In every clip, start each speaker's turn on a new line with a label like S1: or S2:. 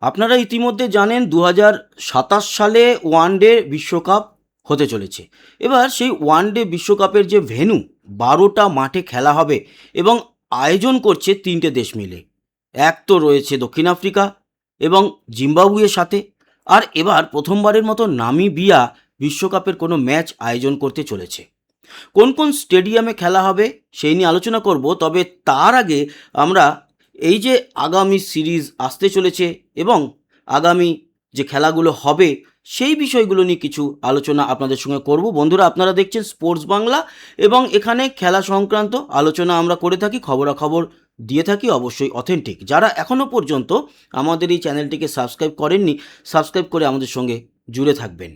S1: আপনারা ইতিমধ্যে জানেন 2027 সালে ওয়ানডে বিশ্বকাপ হতে চলেছে। এবার সেই ওয়ানডে বিশ্বকাপের যে ভেন্যু 12টা মাঠে খেলা হবে এবং আয়োজন করছে 3টে দেশ মিলে। এক তো রয়েছে দক্ষিণ আফ্রিকা এবং জিম্বাবুয়ের সাথে, আর এবার প্রথমবারের মতো নামিবিয়া বিশ্বকাপের কোনো ম্যাচ আয়োজন করতে চলেছে। কোন কোন স্টেডিয়ামে খেলা হবে সেই নিয়ে আলোচনা করব, তবে তার আগে আমরা এই যে আগামী সিরিজ আসতে চলেছে এবং আগামী যে খেলাগুলো হবে সেই বিষয়গুলো নিয়ে কিছু আলোচনা আপনাদের সঙ্গে করব। বন্ধুরা, আপনারা দেখছেন স্পোর্টস বাংলা এবং এখানে খেলা সংক্রান্ত আলোচনা আমরা করে থাকি, খবরাখবর দিয়ে থাকি, অবশ্যই অথেন্টিক। যারা এখনও পর্যন্ত আমাদের এই চ্যানেলটিকে সাবস্ক্রাইব করেননি, সাবস্ক্রাইব করে আমাদের সঙ্গে জুড়ে থাকবেন।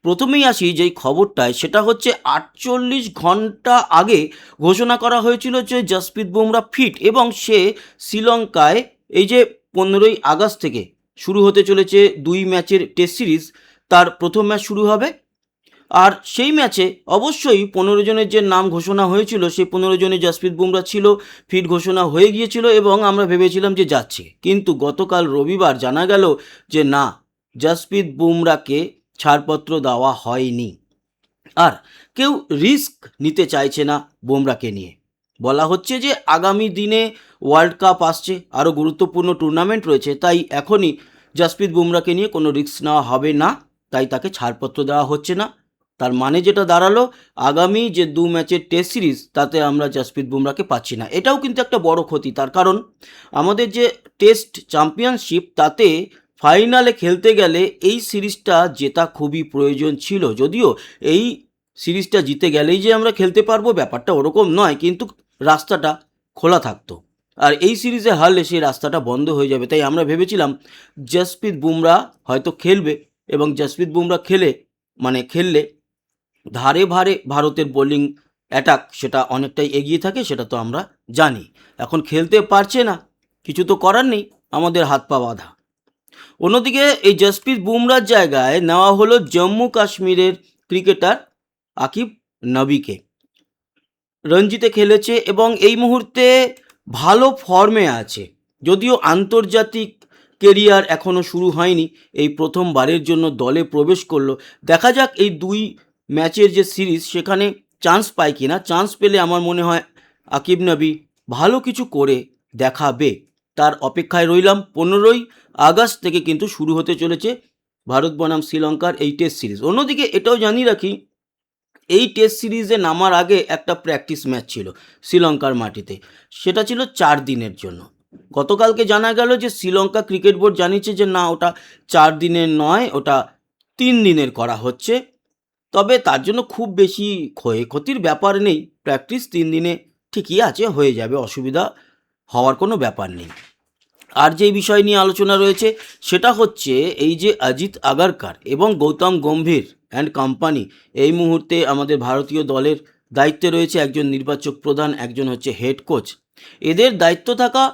S1: প্রথমেই আসি যেই খবরটায়, সেটা হচ্ছে 48 ঘন্টা আগে ঘোষণা করা হয়েছিল যে জসপ্রীত বুমরা ফিট এবং সে শ্রীলঙ্কায় এই যে 15ই আগস্ট থেকে শুরু হতে চলেছে 2 ম্যাচের টেস্ট সিরিজ, তার প্রথম ম্যাচ শুরু হবে। আর সেই ম্যাচে অবশ্যই 15 জনের যে নাম ঘোষণা হয়েছিল সেই 15 জনে জসপ্রীত বুমরা ছিল, ফিট ঘোষণা হয়ে গিয়েছিল এবং আমরা ভেবেছিলাম যে যাচ্ছে। কিন্তু গতকাল রবিবার জানা গেল যে না, জসপ্রীত বুমরাকে ছাড়পত্র দেওয়া হয়নি। আর কেউ রিস্ক নিতে চাইছে না বুমরাকে নিয়ে। বলা হচ্ছে যে আগামী দিনে ওয়ার্ল্ড কাপ আসছে, আরও গুরুত্বপূর্ণ টুর্নামেন্ট রয়েছে, তাই এখনই জসপ্রীত বুমরাকে নিয়ে কোনো রিস্ক নেওয়া হবে না, তাই তাকে ছাড়পত্র দেওয়া হচ্ছে না। তার মানে যেটা দাঁড়ালো, আগামী যে 2 ম্যাচের টেস্ট সিরিজ তাতে আমরা জসপ্রীত বুমরাকে পাচ্ছি না। এটাও কিন্তু একটা বড় ক্ষতি, তার কারণ আমাদের যে টেস্ট চ্যাম্পিয়নশিপ তাতে ফাইনালে খেলতে গেলে এই সিরিজটা জেতা খুবই প্রয়োজন ছিল। যদিও এই সিরিজটা জিতে গেলেই যে আমরা খেলতে পারবো ব্যাপারটা ওরকম নয়, কিন্তু রাস্তাটা খোলা থাকতো। আর এই সিরিজে হারলে সেই রাস্তাটা বন্ধ হয়ে যাবে। তাই আমরা ভেবেছিলাম জসপ্রীত বুমরা হয়তো খেলবে এবং জসপ্রীত বুমরা খেললে ধারে ভারে ভারতের বোলিং অ্যাটাক সেটা অনেকটাই এগিয়ে থাকে, সেটা তো আমরা জানি। এখন খেলতে পারছে না, কিছু তো করার নেই, আমাদের হাত পা বাঁধা। অন্যদিকে এই জসপ্রীত বুমরার জায়গায় নেওয়া হলো জম্মু কাশ্মীরের ক্রিকেটার আকিব নবিকে। রঞ্জিতে খেলেছে এবং এই মুহূর্তে ভালো ফর্মে আছে। যদিও আন্তর্জাতিক কেরিয়ার এখনও শুরু হয়নি, এই প্রথমবারের জন্য দলে প্রবেশ করলো। দেখা যাক এই 2 ম্যাচের যে সিরিজ সেখানে চান্স পায় কিনা। চান্স পেলে আমার মনে হয় আকিব নবি ভালো কিছু করে দেখাবে। তার অপেক্ষায় রইলাম। 15ই আগস্ট থেকে কিন্তু শুরু হতে চলেছে ভারত বনাম শ্রীলঙ্কার এই টেস্ট সিরিজ। অন্যদিকে এটাও জানিয়ে রাখি, এই টেস্ট সিরিজে নামার আগে একটা প্র্যাকটিস ম্যাচ ছিল শ্রীলঙ্কার মাটিতে, সেটা ছিল 4 দিনের জন্য। গতকালকে জানা গেল যে শ্রীলঙ্কা ক্রিকেট বোর্ড জানিয়েছে যে না, ওটা 4 দিনের নয়, ওটা 3 দিনের করা হচ্ছে। তবে তার জন্য খুব বেশি ক্ষয়ক্ষতির ব্যাপার নেই, প্র্যাকটিস 3 দিনে ঠিকই আছে, হয়ে যাবে, অসুবিধা হওয়ার কোনো ব্যাপার নেই। আর যেই বিষয় নিয়ে আলোচনা রয়েছে সেটা হচ্ছে এই যে অজিত আগারকার এবং গৌতম গম্ভীর অ্যান্ড কোম্পানি এই মুহূর্তে আমাদের ভারতীয় দলের দায়িত্বে রয়েছে। একজন নির্বাচক প্রধান, একজন হচ্ছে হেড কোচ। এদের দায়িত্ব থাকা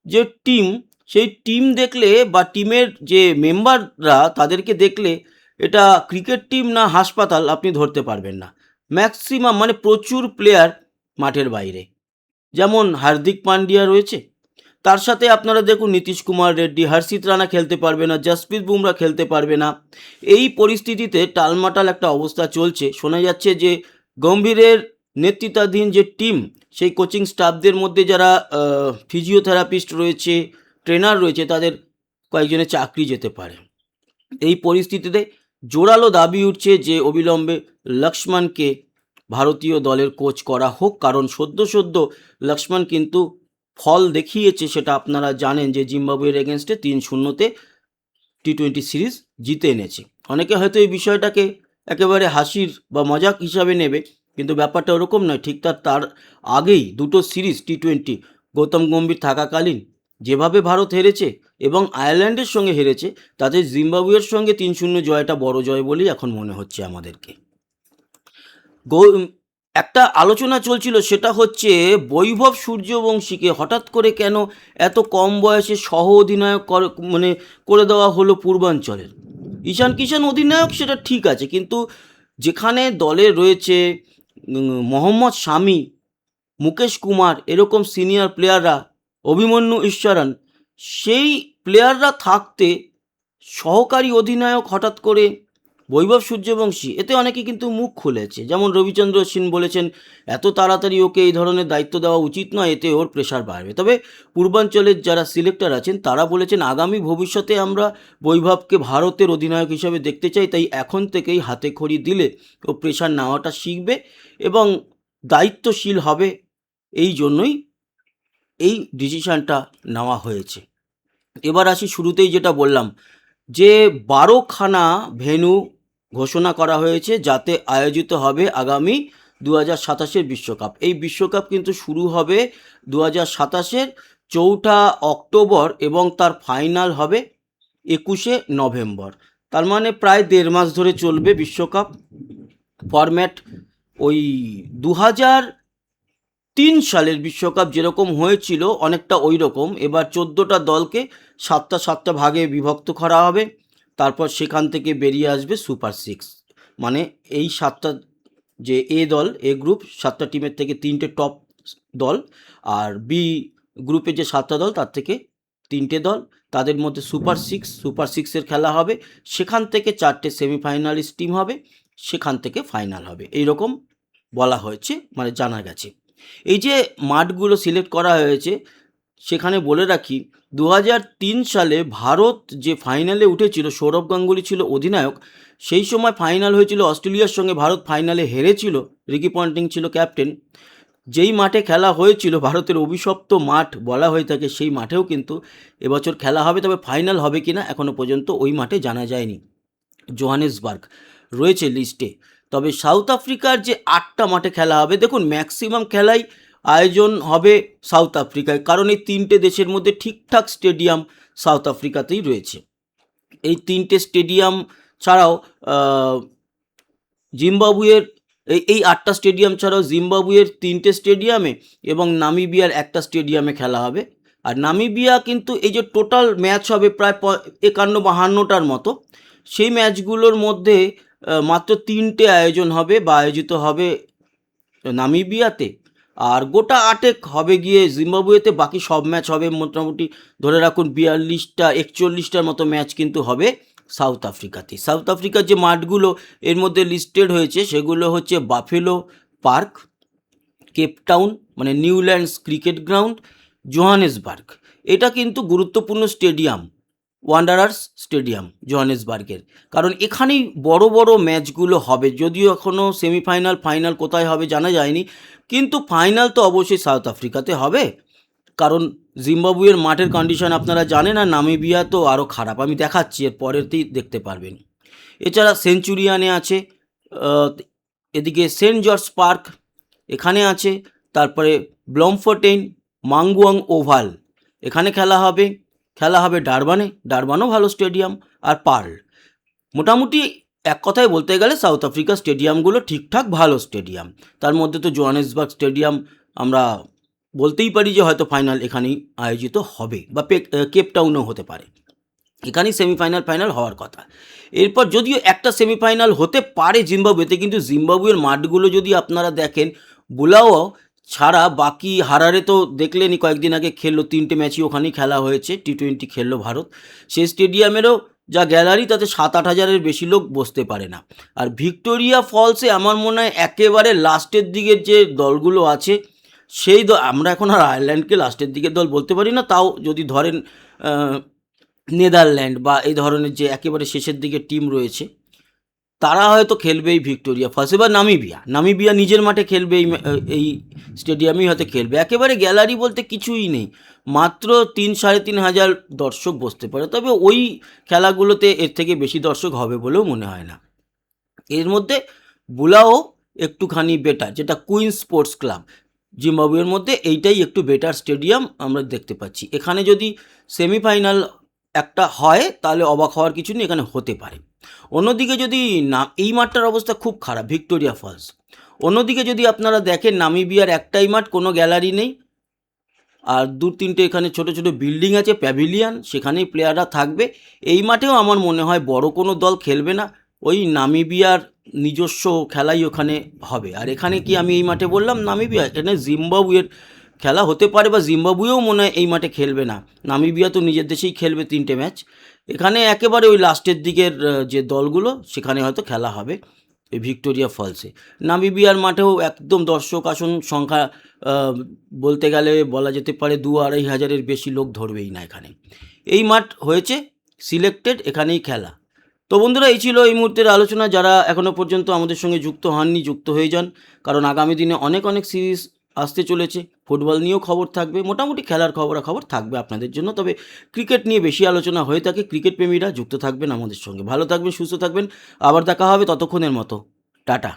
S1: যে টিম, সেই টিম দেখলে বা টিমের যে মেম্বাররা তাদেরকে দেখলে এটা ক্রিকেট টিম না হাসপাতাল আপনি ধরতে পারবেন না। ম্যাক্সিমাম প্রচুর প্লেয়ার মাঠের বাইরে, যেমন হার্দিক পান্ডিয়া রয়েছে, তার সাথে আপনারা দেখুন নীতিশ কুমার রেড্ডি, হর্ষিত রানা খেলতে পারবে না, জসপ্রীত বুমরা খেলতে পারবে না। এই পরিস্থিতিতে টালমাটাল একটা অবস্থা চলছে। শোনা যাচ্ছে যে গম্ভীরের নেতৃত্বাধীন যে টিম, সেই কোচিং স্টাফদের মধ্যে যারা ফিজিওথেরাপিস্ট রয়েছে, ট্রেনার রয়েছে, তাদের কয়েকজনের চাকরি যেতে পারে। এই পরিস্থিতিতে জোরালো দাবি উঠছে যে অবিলম্বে লক্ষ্মণকে ভারতীয় দলের কোচ করা হোক, কারণ সদ্য লক্ষ্মণ কিন্তু ফল দেখিয়েছে, সেটা আপনারা জানেন যে জিম্বাবুয়ের এগেনস্টে 3-0 টি-20 সিরিজ জিতে এনেছে। অনেকে হয়তো এই বিষয়টাকে একেবারে হাসির বা মজাক হিসাবে নেবে, কিন্তু ব্যাপারটা ওরকম নয়। ঠিক তার আগেই 2টো সিরিজ টি-20 গৌতম গম্ভীর থাকাকালীন যেভাবে ভারত হেরেছে এবং আয়ারল্যান্ডের সঙ্গে হেরেছে, তাতে জিম্বাবুয়ের সঙ্গে 3-0 জয়টা বড় জয় বলেই এখন মনে হচ্ছে আমাদেরকে। একটা আলোচনা চলছিল, সেটা হচ্ছে বৈভব সূর্যবংশীকে হঠাৎ করে কেন এত কম বয়সে সহ অধিনায়ক করে দেওয়া হলো পূর্বাঞ্চলের। ঈশান কিষান অধিনায়ক সেটা ঠিক আছে, কিন্তু যেখানে দলে রয়েছে মোহাম্মদ শামি, মুকেশ কুমার এরকম সিনিয়র প্লেয়াররা, অভিমন্যু ঈশ্বরন, সেই প্লেয়াররা থাকতে সহকারী অধিনায়ক হঠাৎ করে বৈভব সূর্যবংশী, এতে অনেকে কিন্তু মুখ খুলেছে। যেমন রবিচন্দ্র অশ্বিন বলেছেন এত তাড়াতাড়ি ওকে এই ধরনের দায়িত্ব দেওয়া উচিত নয়, এতে ওর প্রেশার বাড়বে। তবে পূর্বাঞ্চলের যারা সিলেক্টর আছেন তারা বলেছেন আগামী ভবিষ্যতে আমরা বৈভবকে ভারতের অধিনায়ক হিসাবে দেখতে চাই, তাই এখন থেকেই হাতে খড়ি দিলে ও প্রেশার নেওয়াটা শিখবে এবং দায়িত্বশীল হবে। এই জন্যই এই ডিসিশনটা নেওয়া হয়েছে। এবার আসি শুরুতেই যেটা বললাম যে 12খানা ভেন্যু ঘোষণা করা হয়েছে যাতে আয়োজিত হবে আগামী 2027 বিশ্বকাপ। এই বিশ্বকাপ কিন্তু শুরু হবে 2027 4 অক্টোবর এবং তার ফাইনাল হবে 21 নভেম্বর। তার মানে প্রায় 1.5 মাস ধরে চলবে বিশ্বকাপ। ফরম্যাট ওই 2003 সালের বিশ্বকাপ যেরকম হয়েছিল অনেকটা ওই রকম। এবার 14টা দলকে 7টা ভাগে বিভক্ত করা হবে, তারপর সেখান থেকে বেরিয়ে আসবে সুপার 6। মানে এই 7টা যে দল, গ্রুপ 7টা টিমের থেকে 3টে টপ দল, আর বি গ্রুপে যে 7টা দল তার থেকে 3টে দল, তাদের মধ্যে সুপার 6-এর খেলা হবে। সেখান থেকে 4টে সেমিফাইনালিস্ট টিম হবে, সেখান থেকে ফাইনাল হবে, এই রকম বলা হয়েছে, মানে জানা গেছে। এই যে মাঠগুলো সিলেক্ট করা হয়েছে সেখানে বলে রাখি 2003 সালে ভারত যে ফাইনালে উঠেছিল, সৌরভ গাঙ্গুলি ছিল অধিনায়ক। সেই সময় ফাইনাল হয়েছিল অস্ট্রেলিয়ার সঙ্গে, ভারত ফাইনালে হেরেছিল, রিকি পন্টিং ছিল ক্যাপ্টেন। যেই মাঠে খেলা হয়েছিল, ভারতের অভিশপ্ত মাঠ বলা হয়ে থাকে, সেই মাঠেও কিন্তু এবছর খেলা হবে। তবে ফাইনাল হবে কিনা এখনও পর্যন্ত ওই মাঠে জানা যায়নি। জোহানেসবার্গ রয়েছে লিস্টে। তবে সাউথ আফ্রিকার যে 8টা মাঠে খেলা হবে, দেখুন ম্যাক্সিমাম খেলাই আয়োজন হবে সাউথ আফ্রিকায়, কারণ এই 3টে দেশের মধ্যে ঠিকঠাক স্টেডিয়াম সাউথ আফ্রিকাতেই রয়েছে। এই 3টে স্টেডিয়াম ছাড়াও জিম্বাবুয়ের এই 8টা স্টেডিয়াম ছাড়াও জিম্বাবুয়ের 3টে স্টেডিয়ামে এবং নামিবিয়ার একটা স্টেডিয়ামে খেলা হবে। আর নামিবিয়া কিন্তু এই যে টোটাল ম্যাচ হবে প্রায় 51-52টার মতো, সেই ম্যাচগুলোর মধ্যে মাত্র 3টে আয়োজন হবে বা আয়োজিত হবে নামিবিয়াতে, আর গোটা 8 হবে গিয়ে জিম্বাবুয়েতে। বাকি সব ম্যাচ হবে মোটামুটি ধরে রাখুন 42-41টার মতো ম্যাচ কিন্তু হবে সাউথ আফ্রিকাতে। সাউথ আফ্রিকার যে মাঠগুলো এর মধ্যে লিস্টেড হয়েছে সেগুলো হচ্ছে বাফেলো পার্ক, কেপটাউন মানে নিউল্যান্ডস ক্রিকেট গ্রাউন্ড, জোহানেসবার্গ। এটা কিন্তু গুরুত্বপূর্ণ স্টেডিয়াম, ওয়ান্ডারার্স স্টেডিয়াম জোহানেসবার্গের, কারণ এখানেই বড় বড় ম্যাচগুলো হবে। যদিও এখনও সেমিফাইনাল ফাইনাল কোথায় হবে জানা যায়নি, কিন্তু ফাইনাল তো অবশ্যই সাউথ আফ্রিকাতে হবে, কারণ জিম্বাবুয়ের মাঠের কন্ডিশন আপনারা জানেন, আর নামিবিয়া তো আরও খারাপ, আমি দেখাচ্ছি এর পরেরতেই দেখতে পারবেন। এছাড়া সেঞ্চুরিয়ানে আছে, এদিকে সেন্ট জর্জ পার্ক এখানে আছে, তারপরে ব্লমফোর্টেইন, মাঙ্গুয়াং ওভাল এখানে খেলা হবে ডারবানও ভালো স্টেডিয়াম, আর পার্ল। মোটামুটি এক কথায় বলতে গেলে সাউথ আফ্রিকা স্টেডিয়ামগুলো ঠিকঠাক ভালো স্টেডিয়াম। তার মধ্যে তো জোহানেসবার্গ স্টেডিয়াম আমরা বলতেই পারি যে হয়তো ফাইনাল এখানেই আয়োজিত হবে, বা কেপটাউনও হতে পারে, এখানেই সেমিফাইনাল ফাইনাল হওয়ার কথা। এরপর যদিও একটা সেমিফাইনাল হতে পারে জিম্বাবুয়েতে, কিন্তু জিম্বাবুয়ের মাঠগুলো যদি আপনারা দেখেন, বুলাও ছাড়া বাকি হারারে তো দেখলেনই, কয়েকদিন আগে খেললো, 3টে ম্যাচই ওখানেই খেলা হয়েছে, টি20 খেললো ভারত। সেই স্টেডিয়ামেরও যা গ্যালারি, তাতে 7-8 হাজারের বেশি লোক বসতে পারে না। আর ভিক্টোরিয়া ফলসে আমার মনে হয় একেবারে লাস্টের দিকের যে দলগুলো আছে সেই আমরা এখন আর আয়ারল্যান্ডকে লাস্টের দিকের দল বলতে পারি না, তাও যদি ধরেন নেদারল্যান্ড বা এই ধরনের যে একেবারে শেষের দিকে টিম রয়েছে, তারা হয়তো খেলবে এই ভিক্টোরিয়া ফলস। এবার নামিবিয়া নিজের মাঠে খেলবে, এই স্টেডিয়ামেই হয়তো খেলবে। একেবারে গ্যালারি বলতে কিছুই নেই, মাত্র 3-3.5 হাজার দর্শক বসতে পারে। তবে ওই খেলাগুলোতে এর থেকে বেশি দর্শক হবে বলেও মনে হয় না। এর মধ্যে বুলাও একটুখানি বেটার, যেটা কুইন স্পোর্টস ক্লাব জিম্বাবুয়ের মধ্যে, এইটাই একটু বেটার স্টেডিয়াম আমরা দেখতে পাচ্ছি। এখানে যদি সেমিফাইনাল একটা হয় তাহলে অবাক হওয়ার কিছু নেই, এখানে হতে পারে। অন্যদিকে যদি না, এই মাঠটার অবস্থা খুব খারাপ ভিক্টোরিয়া ফলস। অন্যদিকে যদি আপনারা দেখেন, নামিবিয়ার একটাই মাঠ, কোনো গ্যালারি নেই, আর 2-3টে এখানে ছোট ছোট বিল্ডিং আছে, প্যাভিলিয়ান, সেখানেই প্লেয়াররা থাকবে। এই মাঠেও আমার মনে হয় বড় কোনো দল খেলবে না, ওই নামিবিয়ার নিজস্ব খেলাই ওখানে হবে। আর এখানে কি আমি এই মাঠে বললাম নামিবিয়া, এখানে জিম্বাবুয়ের খেলা হতে পারে, বা জিম্বাবুয়েও মনে হয় এই মাঠে খেলবে না। নামিবিয়া তো নিজের দেশেই খেলবে 3টে ম্যাচ, এখানে একেবারে ওই লাস্টের দিকের যে দলগুলো সেখানে হয়তো খেলা হবে এই ভিক্টোরিয়া ফলসে। নামিবিয়ার মাঠেও একদম দর্শক আসন সংখ্যা বলতে গেলে বলা যেতে পারে 2-2.5 হাজারের বেশি লোক ধরবেই না এখানে। এই মাঠ হয়েছে সিলেক্টেড, এখানেই খেলা। তো বন্ধুরা, এই ছিল এই মুহূর্তের আলোচনা। যারা এখনও পর্যন্ত আমাদের সঙ্গে যুক্ত হননি, যুক্ত হয়ে যান, কারণ আগামী দিনে অনেক অনেক সিরিজ আসতে চলেছে। ফুটবল নিয়েও খবর থাকবে, মোটামুটি খেলার খবরাখবর থাকবে আপনাদের জন্য। তবে ক্রিকেট নিয়ে বেশি আলোচনা হয়ে থাকে। ক্রিকেট প্রেমীরা যুক্ত থাকবেন আমাদের সঙ্গে। ভালো থাকবেন, সুস্থ থাকবেন। আবার দেখা হবে, ততক্ষণের মতো টাটা।